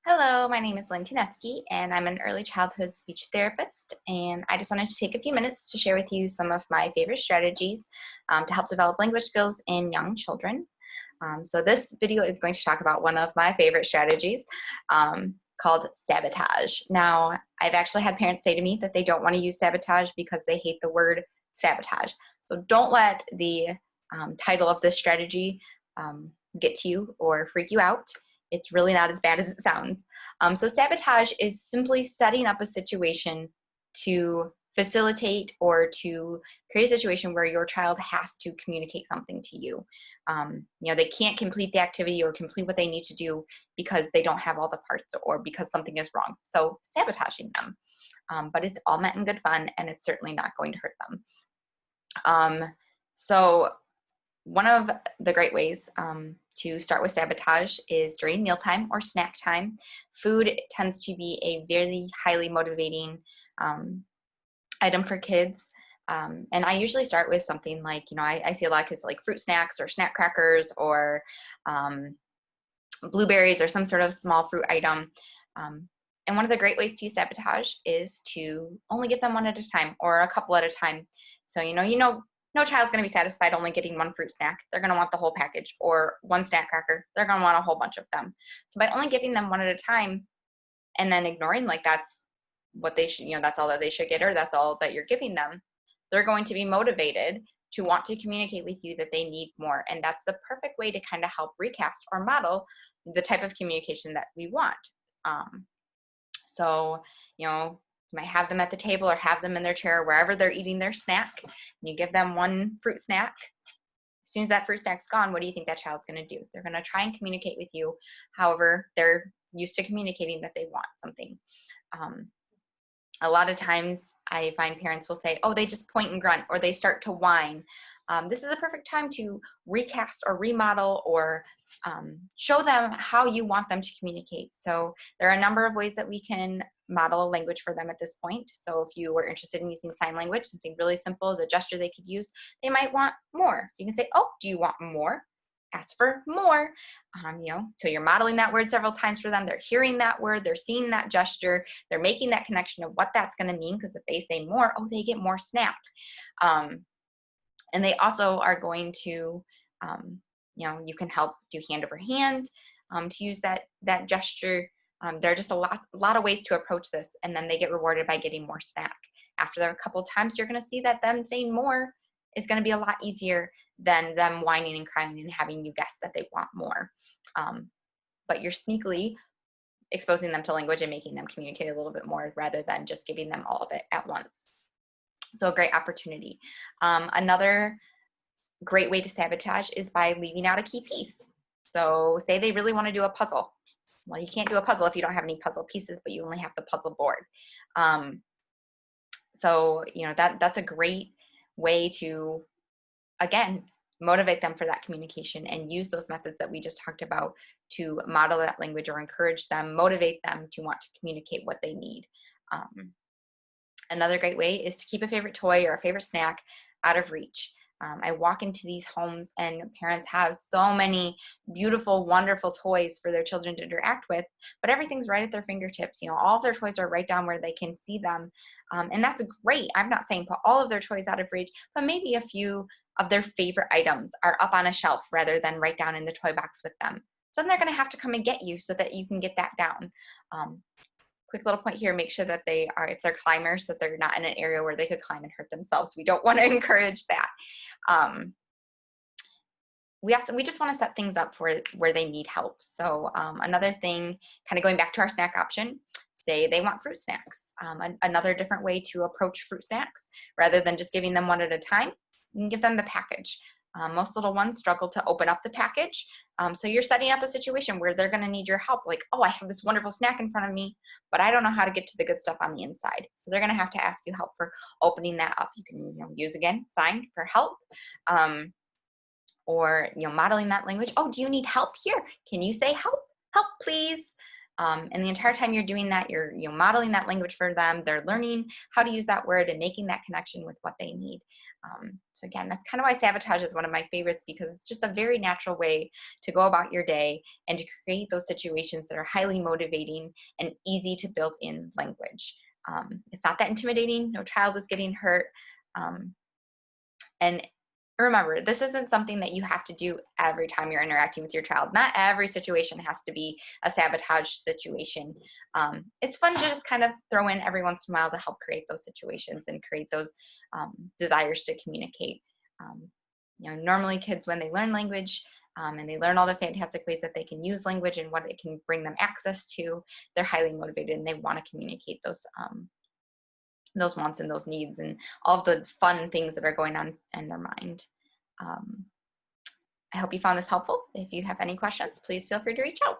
Hello, my name is Lynn Konetsky, and I'm an early childhood speech therapist. And I just wanted to take a few minutes to share with you some of my favorite strategies to help develop language skills in young children. So this video is going to talk about one of my favorite strategies called sabotage. Now, I've actually had parents say to me that they don't want to use sabotage because they hate the word sabotage. So don't let the title of this strategy get to you or freak you out. It's really not as bad as it sounds. So sabotage is simply setting up a situation to facilitate or to create a situation where your child has to communicate something to you. They can't complete the activity or complete what they need to do because they don't have all the parts or because something is wrong. So sabotaging them. But it's all meant in good fun, and it's certainly not going to hurt them. So one of the great ways to start with sabotage is during mealtime or snack time. Food tends to be a very highly motivating item for kids. And I usually start with something like, I see a lot of kids like fruit snacks or snack crackers or blueberries or some sort of small fruit item. And one of the great ways to use sabotage is to only give them one at a time or a couple at a time. So, no child's going to be satisfied only getting one fruit snack. They're going to want the whole package, or one snack cracker. They're going to want a whole bunch of them. So by only giving them one at a time and then ignoring like that's what they should, that's all that they should get, or that's all that you're giving them, they're going to be motivated to want to communicate with you that they need more. And that's the perfect way to kind of help recast or model the type of communication that we want. So, you might have them at the table or have them in their chair wherever they're eating their snack, and you give them one fruit snack. As soon as that fruit snack's gone, what do you think that child's going to do? They're going to try and communicate with you. However, they're used to communicating that they want something. A lot of times I find parents will say, oh, they just point and grunt, or they start to whine. This is a perfect time to recast or remodel or show them how you want them to communicate. So there are a number of ways that we can model a language for them at this point. So if you were interested in using sign language, something really simple as a gesture they could use, they might want more. So you can say, oh, do you want more? Ask for more. So you're modeling that word several times for them. They're hearing that word, they're seeing that gesture, they're making that connection of what that's going to mean, because if they say more, oh, they get more snack. And they also are going to, you can help do hand over hand to use that gesture. There are just a lot of ways to approach this, and then they get rewarded by getting more snack. After a couple times, you're going to see that them saying more is going to be a lot easier than them whining and crying and having you guess that they want more. But you're sneakily exposing them to language and making them communicate a little bit more rather than just giving them all of it at once. So a great opportunity. Another great way to sabotage is by leaving out a key piece. So say they really want to do a puzzle. Well, you can't do a puzzle if you don't have any puzzle pieces, but you only have the puzzle board. So that's a great way to, again, motivate them for that communication and use those methods that we just talked about to model that language or encourage them, motivate them to want to communicate what they need. Another great way is to keep a favorite toy or a favorite snack out of reach. I walk into these homes and parents have so many beautiful, wonderful toys for their children to interact with, but everything's right at their fingertips. All of their toys are right down where they can see them. And that's great. I'm not saying put all of their toys out of reach, but maybe a few of their favorite items are up on a shelf rather than right down in the toy box with them. So then they're going to have to come and get you so that you can get that down. Quick little point here, make sure that if they're climbers, that they're not in an area where they could climb and hurt themselves. We don't want to encourage that. We just want to set things up for where they need help. So another thing, kind of going back to our snack option, say they want fruit snacks. Another different way to approach fruit snacks, rather than just giving them one at a time, you can give them the package. Most little ones struggle to open up the package. So you're setting up a situation where they're going to need your help. Like, oh, I have this wonderful snack in front of me, but I don't know how to get to the good stuff on the inside. So they're going to have to ask you help for opening that up. You can use, again, sign for help. Or modeling that language. Oh, do you need help here? Can you say help? Help, please. And the entire time you're doing that, you're modeling that language for them. They're learning how to use that word and making that connection with what they need. So again, that's kind of why Sabotage is one of my favorites, because it's just a very natural way to go about your day and to create those situations that are highly motivating and easy to build in language. It's not that intimidating. No child is getting hurt. And remember, this isn't something that you have to do every time you're interacting with your child. Not every situation has to be a sabotage situation. It's fun to just kind of throw in every once in a while to help create those situations and create those desires to communicate. Normally kids, when they learn language, and they learn all the fantastic ways that they can use language and what it can bring them access to, they're highly motivated and they want to communicate those wants and those needs and all the fun things that are going on in their mind. I hope you found this helpful. If you have any questions, please feel free to reach out.